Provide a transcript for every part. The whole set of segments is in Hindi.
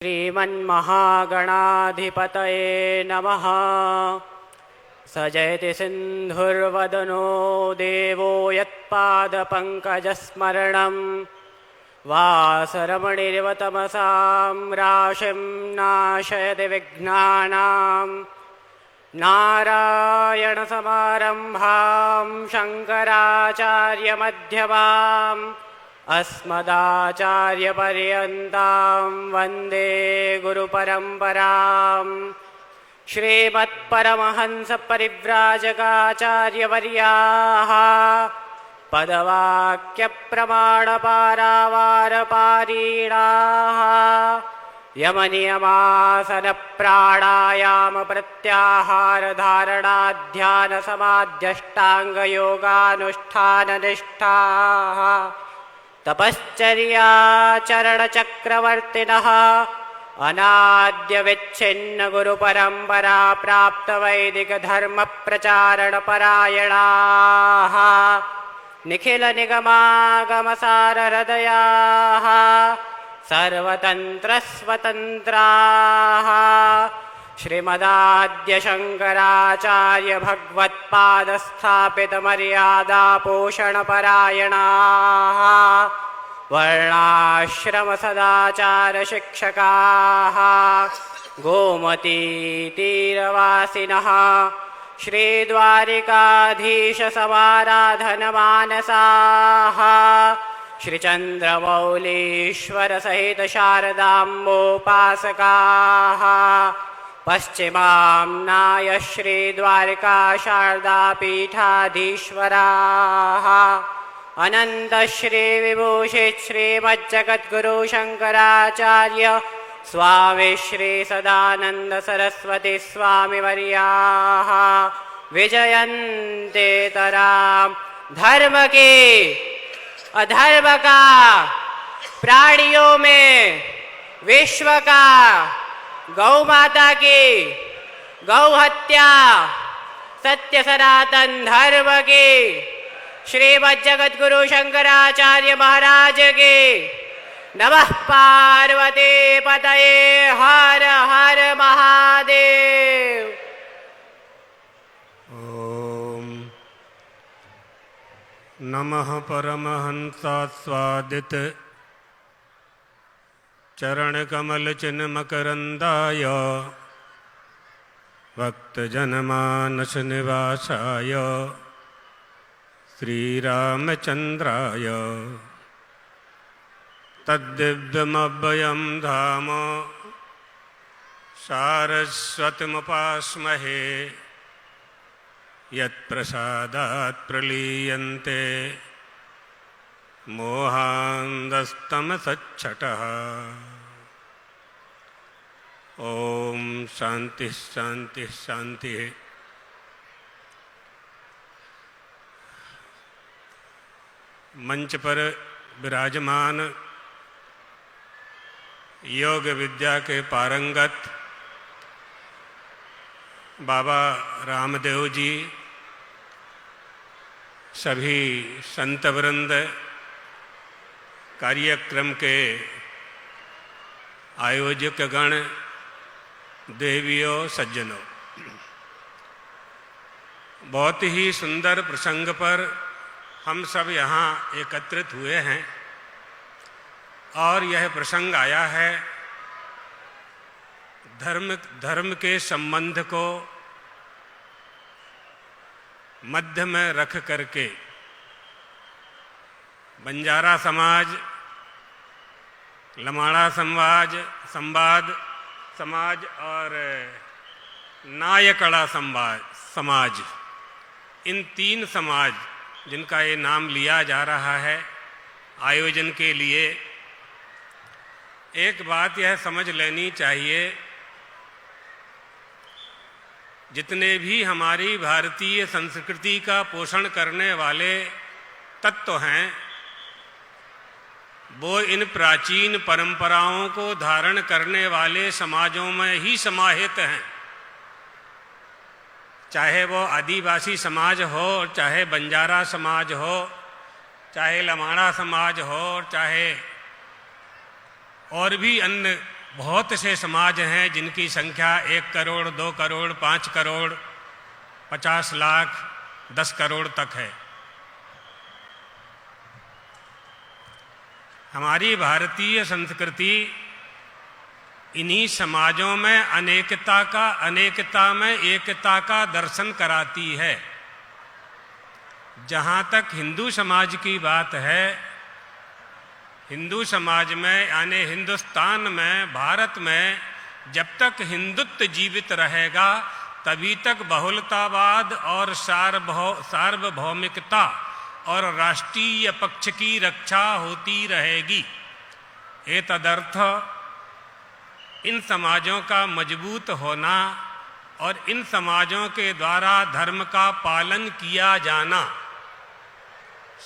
श्रीमन्महागणाधिपतये नमः। सजयति सिन्धुर्वदनो देवो यत्पादपङ्कजस्मरणं वासरमणिरिव तमसां राशिं नाशयति विघ्नानां। नारायणसमारम्भां शङ्कराचार्यमध्यमाम् अस्मदाचार्यपर्यन्तां वन्दे गुरुपरम्परां। श्रीमत्परमहंसपरिव्राजकाचार्यवर्याः पदवाक्यप्रमाणपारावारपारीणाः यमनियमासनप्राणायामप्रत्याहारधारणाध्यानसमाध्यष्टाङ्गयोगानुष्ठाननिष्ठाः तपश्चर्याचरणचक्रवर्तिनः अनाद्यविच्छिन्नगुरुपरम्परा प्राप्तवैदिकधर्मप्रचारणपरायणाः निखिलनिगमागमसारहृदयाः सर्वतन्त्रस्वतन्त्राः श्रीमदाद्यशङ्कराचार्यभगवत्पादस्थापितमर्यादापोषणपरायणाः वर्णाश्रमसदाचारशिक्षकाः गोमतीतीरवासिनः श्रीद्वारिकाधीशसमाराधनमानसाः श्रीचन्द्रमौलीश्वरसहितशारदाम्बोपासकाः पश्चिमाम्नाय श्रीद्वारिका शारदापीठाधीश्वराः अनन्तश्रीविभूषित श्रीमज्जगद्गुरु शङ्कराचार्य स्वामी श्री सदानंद सरस्वती स्वामिवर्याः विजयन्तेतरां धर्म के अधर्म का, प्राणियों में विश्व का, गौ माता की गौ हत्या, सत्य सनातन धर्म की श्रीमज्जगद्गुरु शंकराचार्य महाराज के नमः। पार्वती पतये हर हर महादेव। ओम नमः परमहंसास्वादित चरणकमल चिन्मकरन्दाय भक्तजनमानस निवासाय श्रीरामचन्द्राय तद्दिव्यमव्ययं धाम सारस्वतीमुपास्महे यत्प्रसादात् प्रलीयन्ते मोहान्धस्तमसच्छटः। ओम शांति शांति शांति। मंच पर विराजमान योग विद्या के पारंगत बाबा रामदेव जी, सभी संत वृंद, कार्यक्रम के आयोजक गण, देवियों, सज्जनों, बहुत ही सुंदर प्रसंग पर हम सब यहाँ एकत्रित हुए हैं और यह प्रसंग आया है धर्म के संबंध को मध्य में रख करके बंजारा समाज, लमाड़ा संवाद समाज और नायकड़ा समाज, इन तीन समाज जिनका ये नाम लिया जा रहा है आयोजन के लिए, एक बात यह समझ लेनी चाहिए, जितने भी हमारी भारतीय संस्कृति का पोषण करने वाले तत्व हैं वो इन प्राचीन परंपराओं को धारण करने वाले समाजों में ही समाहित हैं। चाहे वो आदिवासी समाज हो, चाहे बंजारा समाज हो, चाहे लमाड़ा समाज हो, चाहे और भी अन्य बहुत से समाज हैं जिनकी संख्या 1 करोड़, 2 करोड़, 5 करोड़, 50 लाख, 10 करोड़ तक है। हमारी भारतीय संस्कृति इन्हीं समाजों में अनेकता में एकता का दर्शन कराती है। जहाँ तक हिंदू समाज की बात है, हिंदू समाज में यानी हिंदुस्तान में, भारत में जब तक हिंदुत्व जीवित रहेगा तभी तक बहुलतावाद और सार्वभौमिकता और राष्ट्रीय पक्ष की रक्षा होती रहेगी। एतदर्थ इन समाजों का मजबूत होना और इन समाजों के द्वारा धर्म का पालन किया जाना,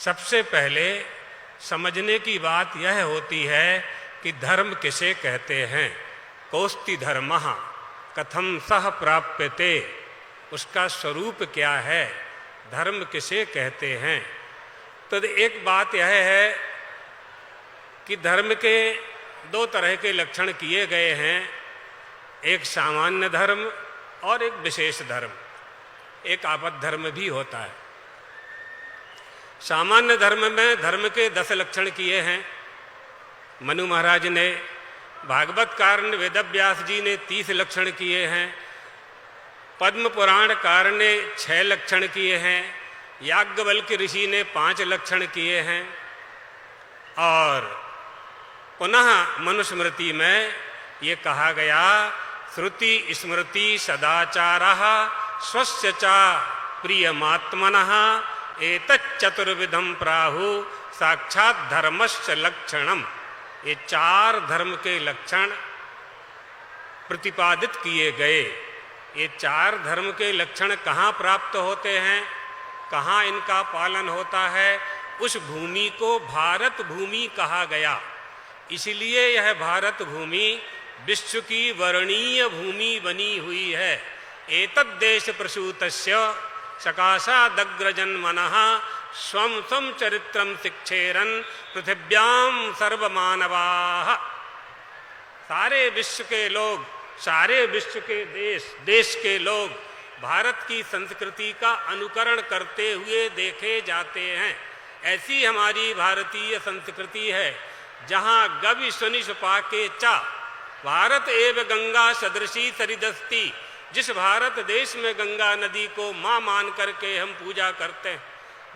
सबसे पहले समझने की बात यह होती है कि धर्म किसे कहते हैं। कोस्ति धर्मः कथम सह प्राप्यते, उसका स्वरूप क्या है, धर्म किसे कहते हैं। तो एक बात यह है कि धर्म के 2 तरह के लक्षण किए गए हैं, एक सामान्य धर्म और एक विशेष धर्म, एक आपद धर्म भी होता है। सामान्य धर्म में धर्म के 10 लक्षण किए हैं मनु महाराज ने, भागवतकार ने, वेदव्यास जी ने 30 लक्षण किए हैं, पद्म पुराण कार ने 6 लक्षण किए हैं, याज्ञवल्क्य ऋषि ने 5 लक्षण किए हैं, और पुनः मनुस्मृति में ये कहा गया श्रुति स्मृति सदाचारः स्वस्य च प्रियमात्मनः एतच्चतुर्विधम प्राहु साक्षात धर्मस्य लक्षणम। ये 4 धर्म के लक्षण प्रतिपादित किए गए। ये 4 धर्म के लक्षण कहाँ प्राप्त होते हैं, कहाँ इनका पालन होता है, उस भूमि को भारत भूमि कहा गया। इसलिए यह भारत भूमि विश्व की वर्णीय भूमि बनी हुई है। एतद्देश प्रसूतस्य सकाशादग्रजन्मनः स्वं स्वं चरित्रं शिक्षेरन् पृथिव्यां सर्वमानवाः। सारे विश्व के लोग, सारे विश्व के देश के लोग भारत की संस्कृति का अनुकरण करते हुए देखे जाते हैं। ऐसी हमारी भारतीय संस्कृति है जहाँ गवि सुनि सुपाके चा भारत एव गंगा सदृशी सरिदस्ति। जिस भारत देश में गंगा नदी को माँ मान करके हम पूजा करते हैं,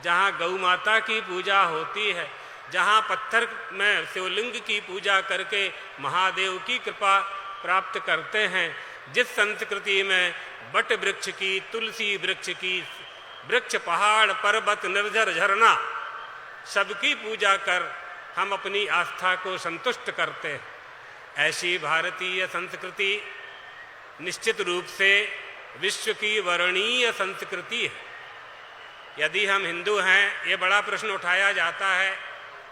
जहाँ गौ माता की पूजा होती है, जहाँ पत्थर में शिवलिंग की पूजा करके महादेव की कृपा प्राप्त करते हैं, जिस संस्कृति में बट वृक्ष की, तुलसी वृक्ष की, वृक्ष, पहाड़, पर्वत, निर्झर, झरना सबकी पूजा कर हम अपनी आस्था को संतुष्ट करते हैं, ऐसी भारतीय संस्कृति निश्चित रूप से विश्व की वर्णीय संस्कृति है। यदि हम हिंदू हैं, ये बड़ा प्रश्न उठाया जाता है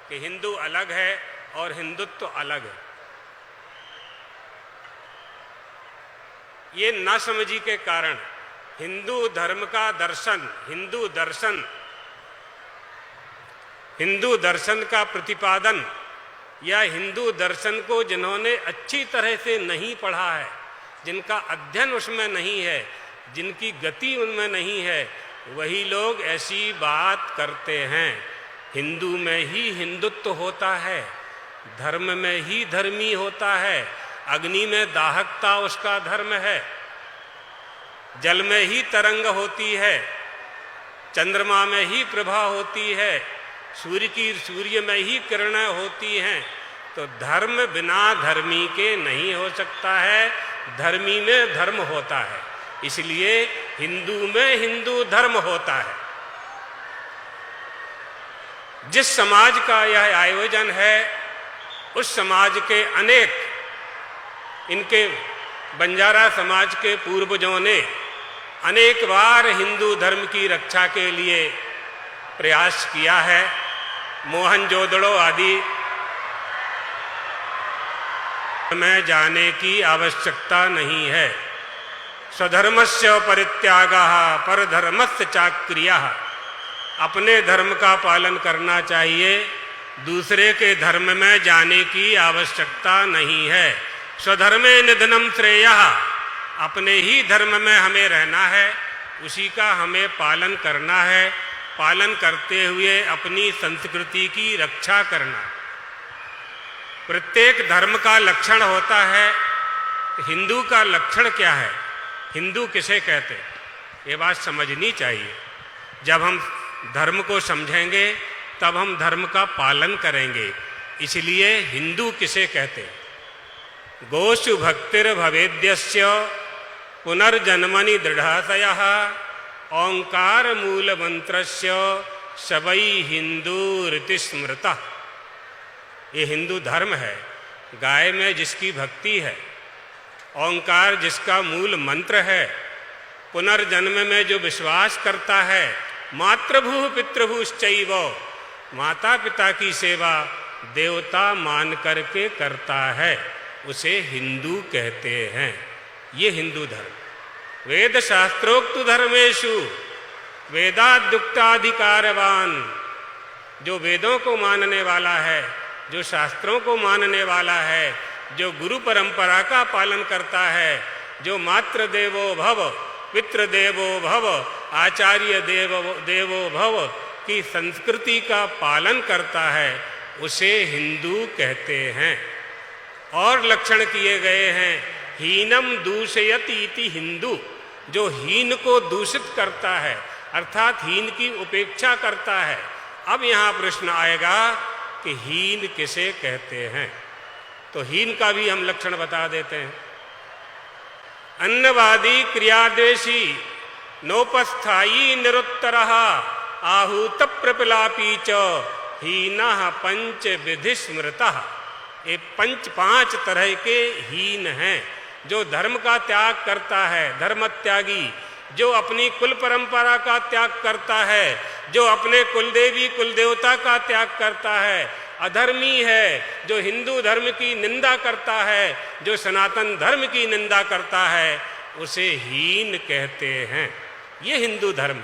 कि हिंदू अलग है और हिंदुत्व अलग है। ये नासमझी के कारण हिंदू धर्म का दर्शन, हिंदू दर्शन का प्रतिपादन या हिंदू दर्शन को जिन्होंने अच्छी तरह से नहीं पढ़ा है, जिनका अध्ययन उसमें नहीं है, जिनकी गति उनमें नहीं है, वही लोग ऐसी बात करते हैं। हिंदू में ही हिंदुत्व होता है, धर्म में ही धर्मी होता है, अग्नि में दाहकता उसका धर्म है, जल में ही तरंग होती है, चंद्रमा में ही प्रभा होती है, सूर्य में ही किरणें होती हैं। तो धर्म बिना धर्मी के नहीं हो सकता है, धर्मी में धर्म होता है। इसलिए हिंदू में हिंदू धर्म होता है। जिस समाज का यह आयोजन है, उस समाज के अनेक, इनके बंजारा समाज के पूर्वजों ने अनेक बार हिंदू धर्म की रक्षा के लिए प्रयास किया है। मोहनजोदड़ो आदि में जाने की आवश्यकता नहीं है। स्वधर्मस्य परित्यागः परधर्मस्य चाक्रियः। अपने धर्म का पालन करना चाहिए, दूसरे के धर्म में जाने की आवश्यकता नहीं है। स्वधर्मे निधनम श्रेयः, अपने ही धर्म में हमें रहना है, उसी का हमें पालन करना है, पालन करते हुए अपनी संस्कृति की रक्षा करना। प्रत्येक धर्म का लक्षण होता है। हिंदू का लक्षण क्या है, हिंदू किसे कहते हैं, ये बात समझनी चाहिए। जब हम धर्म को समझेंगे तब हम धर्म का पालन करेंगे। इसलिए हिंदू किसे कहते हैं? गोषु भक्तिर भवेद्यस्य पुनर्जन्मनि दृढ़ातयः ओंकार मूल मंत्रस्य सबई हिंदूरिति स्मृतः। ये हिंदू धर्म है। गाय में जिसकी भक्ति है, ओंकार जिसका मूल मंत्र है, पुनर्जन्म में जो विश्वास करता है, मातृभू पितृभूश्चैव, माता पिता की सेवा देवता मान करके करता है, उसे हिंदू कहते हैं। ये हिंदू धर्म। वेद शास्त्रोक्त धर्मेषु वेदाद्युक्ताधिकारवान, जो वेदों को मानने वाला है, जो शास्त्रों को मानने वाला है, जो गुरु परंपरा का पालन करता है, जो मातृ देवो भव, पितृ देवो भव, आचार्य देवो भव की संस्कृति का पालन करता है, उसे हिंदू कहते हैं। और लक्षण किए गए हैं, हीनम दूषयति इति हिंदू, जो हीन को दूषित करता है, अर्थात हीन की उपेक्षा करता है। अब यहाँ प्रश्न आएगा कि हीन किसे कहते हैं, तो हीन का भी हम लक्षण बता देते हैं। अन्नवादी क्रियादेशी नोपस्थायी निरुत्तरः आहूत प्रपिलापी च हीनः पंच विधि स्मृतः। ये पांच तरह के हीन हैं। जो धर्म का त्याग करता है, धर्म त्यागी, जो अपनी कुल परंपरा का त्याग करता है, जो अपने कुलदेवी कुलदेवता का त्याग करता है, अधर्मी है, जो हिंदू धर्म की निंदा करता है, जो सनातन धर्म की निंदा करता है, उसे हीन कहते हैं। ये हिंदू धर्म,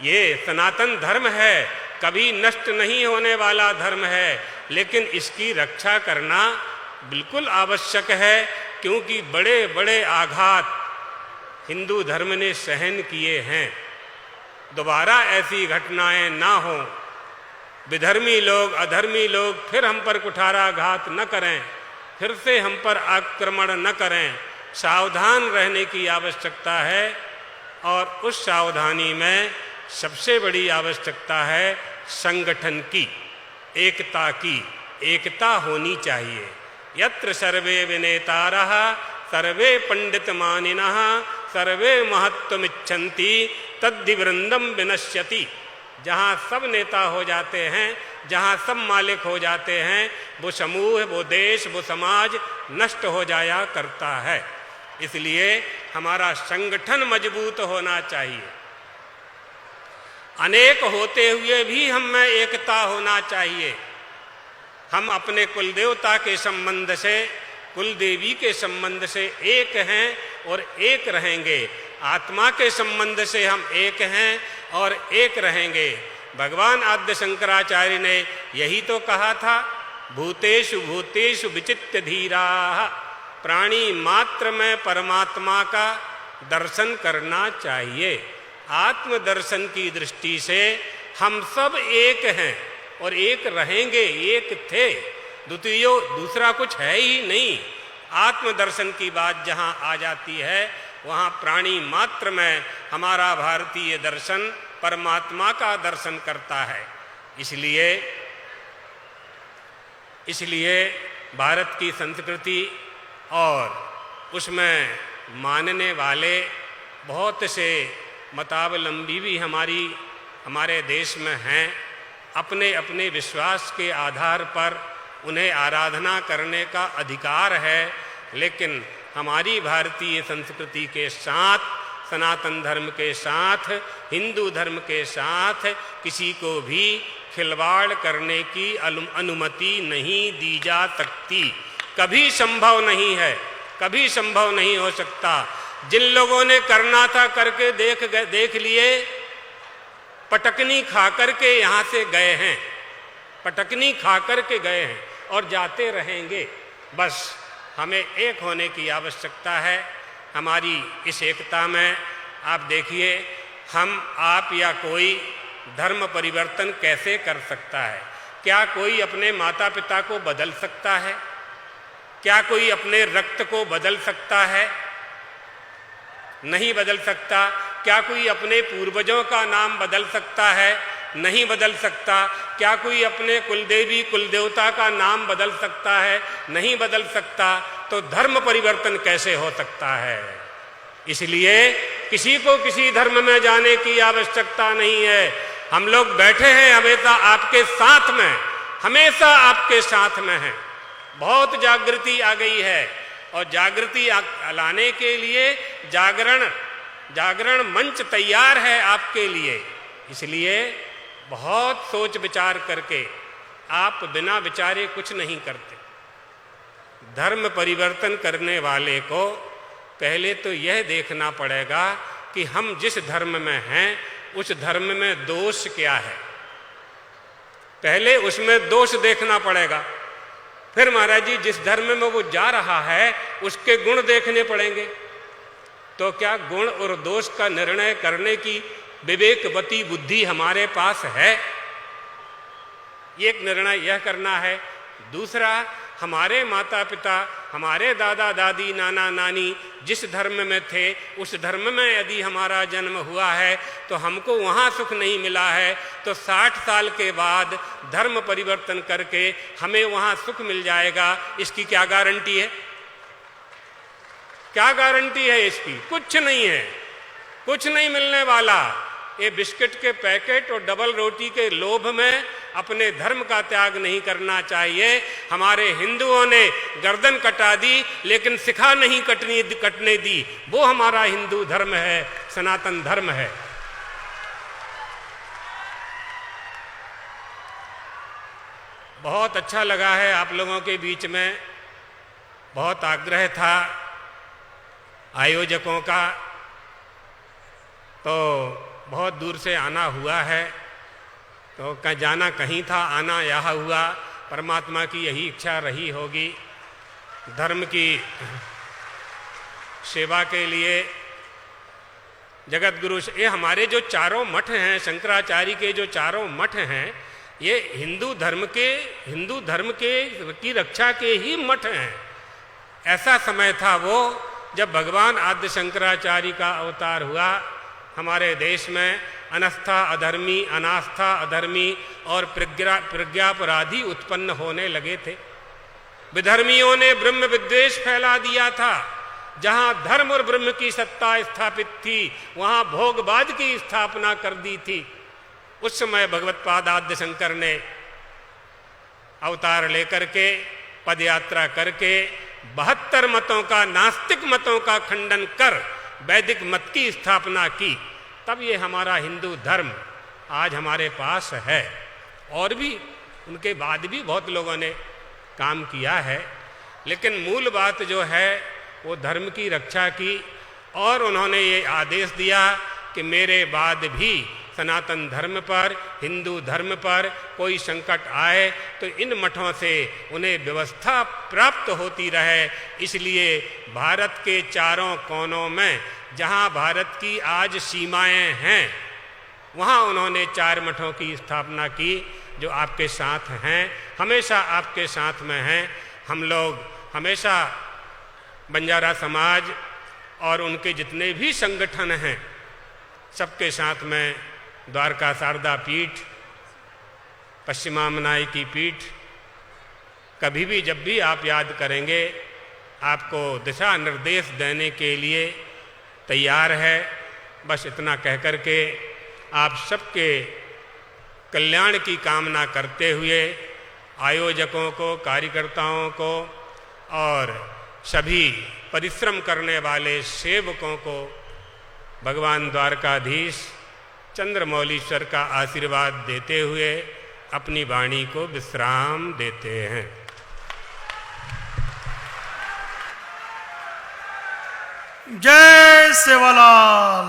ये सनातन धर्म है, कभी नष्ट नहीं होने वाला धर्म है, लेकिन इसकी रक्षा करना बिल्कुल आवश्यक है, क्योंकि बड़े बड़े आघात हिंदू धर्म ने सहन किए हैं। दोबारा ऐसी घटनाएं ना हो, विधर्मी लोग अधर्मी लोग फिर हम पर कुठाराघात न करें, फिर से हम पर आक्रमण न करें। सावधान रहने की आवश्यकता है, और उस सावधानी में सबसे बड़ी आवश्यकता है संगठन की, एकता की। एकता होनी चाहिए। यत्र सर्वे विनेतारः सर्वे पंडित मानिनः सर्वे महत्वमिच्छन्ति तद्धि वृंदम विनश्यति। जहाँ सब नेता हो जाते हैं, जहाँ सब मालिक हो जाते हैं, वो समूह, वो देश, वो समाज नष्ट हो जाया करता है। इसलिए हमारा संगठन मजबूत होना चाहिए। अनेक होते हुए भी हम में एकता होना चाहिए। हम अपने कुलदेवता के संबंध से, कुलदेवी के संबंध से एक हैं और एक रहेंगे। आत्मा के संबंध से हम एक हैं और एक रहेंगे। भगवान आद्य शंकराचार्य ने यही तो कहा था, भूतेषु भूतेषु विचित्य धीराः। प्राणी मात्र में परमात्मा का दर्शन करना चाहिए। आत्मदर्शन की दृष्टि से हम सब एक हैं और एक रहेंगे, एक थे, दूसरा कुछ है ही नहीं। आत्मदर्शन की बात जहाँ आ जाती है, वहाँ प्राणी मात्र में हमारा भारतीय दर्शन परमात्मा का दर्शन करता है। इसलिए भारत की संस्कृति और उसमें मानने वाले बहुत से मतावलंबी भी हमारे देश में हैं। अपने अपने विश्वास के आधार पर उन्हें आराधना करने का अधिकार है, लेकिन हमारी भारतीय संस्कृति के साथ, सनातन धर्म के साथ, हिंदू धर्म के साथ किसी को भी खिलवाड़ करने की अनुमति नहीं दी जा सकती। कभी संभव नहीं है, कभी संभव नहीं हो सकता। जिन लोगों ने करना था करके देख लिए, पटकनी खा करके यहाँ से गए हैं, पटकनी खा करके गए हैं और जाते रहेंगे। बस हमें एक होने की आवश्यकता है। हमारी इस एकता में आप देखिए, हम, आप या कोई धर्म परिवर्तन कैसे कर सकता है? क्या कोई अपने माता पिता को बदल सकता है? क्या कोई अपने रक्त को बदल सकता है? नहीं बदल सकता। क्या कोई अपने पूर्वजों का नाम बदल सकता है? नहीं बदल सकता। क्या कोई अपने कुलदेवी कुलदेवता का नाम बदल सकता है? नहीं बदल सकता। तो धर्म परिवर्तन कैसे हो सकता है? इसलिए किसी को किसी धर्म में जाने की आवश्यकता नहीं है। हम लोग बैठे हैं हमेशा आपके साथ में, हमेशा आपके साथ में हैं। बहुत जागृति आ गई है और जागृति लाने के लिए जागरण मंच तैयार है आपके लिए। इसलिए बहुत सोच विचार करके, आप बिना विचारे कुछ नहीं करते। धर्म परिवर्तन करने वाले को पहले तो यह देखना पड़ेगा कि हम जिस धर्म में हैं उस धर्म में दोष क्या है। पहले उसमें दोष देखना पड़ेगा। फिर महाराज जी जिस धर्म में वो जा रहा है उसके गुण देखने पड़ेंगे। तो क्या गुण और दोष का निर्णय करने की विवेकवती बुद्धि हमारे पास है? एक निर्णय यह करना है। दूसरा, हमारे माता पिता, हमारे दादा दादी, नाना नानी जिस धर्म में थे उस धर्म में यदि हमारा जन्म हुआ है तो हमको वहाँ सुख नहीं मिला है, तो 60 साल के बाद धर्म परिवर्तन करके हमें वहाँ सुख मिल जाएगा, इसकी क्या गारंटी है? क्या गारंटी है इसकी? कुछ नहीं है, कुछ नहीं मिलने वाला। ये बिस्किट के पैकेट और डबल रोटी के लोभ में अपने धर्म का त्याग नहीं करना चाहिए। हमारे हिंदुओं ने गर्दन कटा दी लेकिन सिखा नहीं कटने दी। वो हमारा हिंदू धर्म है, सनातन धर्म है। बहुत अच्छा लगा है आप लोगों के बीच में। बहुत आग्रह था आयोजकों का, तो बहुत दूर से आना हुआ है। तो जाना कहीं था, आना यहाँ हुआ। परमात्मा की यही इच्छा रही होगी। धर्म की सेवा के लिए जगत गुरु, ये हमारे जो चारों मठ हैं, शंकराचार्य के जो चारों मठ हैं, ये हिंदू धर्म के की रक्षा के ही मठ हैं। ऐसा समय था वो जब भगवान आद्य शंकराचार्य का अवतार हुआ। हमारे देश में अनास्था अधर्मी, अनास्था अधर्मी और प्रज्ञापराधी उत्पन्न होने लगे थे। विधर्मियों ने ब्रह्म विद्वेष फैला दिया था। जहां धर्म और ब्रह्म की सत्ता स्थापित थी वहां भोगवाद की स्थापना कर दी थी। उस समय भगवत्पाद आद्य शंकर ने अवतार लेकर के पदयात्रा करके 72 मतों का, नास्तिक मतों का खंडन कर वैदिक मत की स्थापना की। तब ये हमारा हिंदू धर्म आज हमारे पास है। और भी उनके बाद भी बहुत लोगों ने काम किया है, लेकिन मूल बात जो है वो धर्म की रक्षा की। और उन्होंने ये आदेश दिया कि मेरे बाद भी सनातन धर्म पर, हिंदू धर्म पर कोई संकट आए तो इन मठों से उन्हें व्यवस्था प्राप्त होती रहे। इसलिए भारत के चारों कोनों में जहां भारत की आज सीमाएं हैं वहां उन्होंने 4 मठों की स्थापना की जो आपके साथ हैं, हमेशा आपके साथ में हैं। हम लोग हमेशा बंजारा समाज और उनके जितने भी संगठन हैं सबके साथ में, द्वारका शारदा पीठ, पश्चिमामनाई की पीठ, कभी भी जब भी आप याद करेंगे आपको दिशा निर्देश देने के लिए तैयार है। बस इतना कह कर के आप सबके कल्याण की कामना करते हुए आयोजकों को, कार्यकर्ताओं को और सभी परिश्रम करने वाले सेवकों को भगवान द्वारकाधीश चंद्रमौलीश्वर का आशीर्वाद देते हुए अपनी वाणी को विश्राम देते हैं। जय सेवालाल।